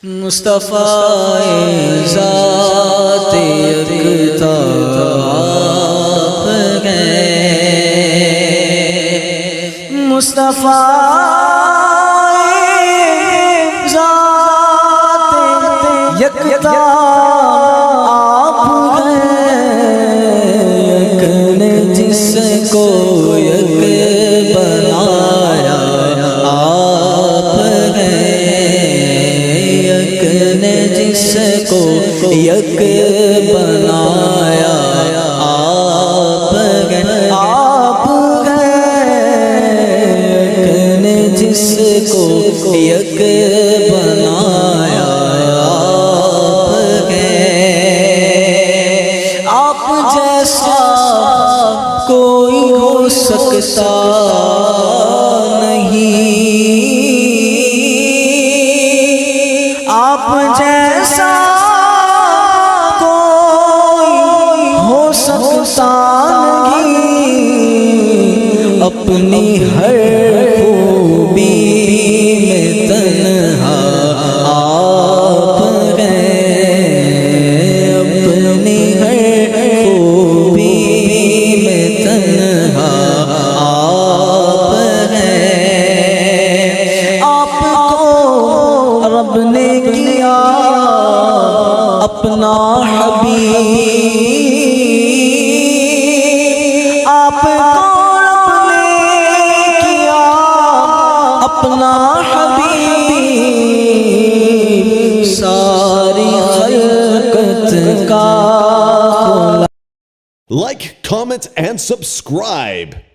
مصطفیٰ ذات یکتا آپ ہیں، مصطفیٰ ذات یکتا آپ ہیں، یک نے جس کو یک بنایا آپ ہیں، یک نے جس کو یک بنایا آپ ہیں، آپ ہیں، یک نے جس کو یک بنایا آپ ہیں، آپ جیسا کوئی ہو سکتا نہیں، آپ جیسا کوئی ہو سکتا نہیں، اپنی ہر خوبی میں تنہا آپ ہیں، اپنی ہر خوبی میں تنہا آپ ہیں، آپ کو رب نے کیا اپنا حبیب، آپ کو رب نے کیا اپنا حبیب، ساری خلقت کا Like, comment, and subscribe.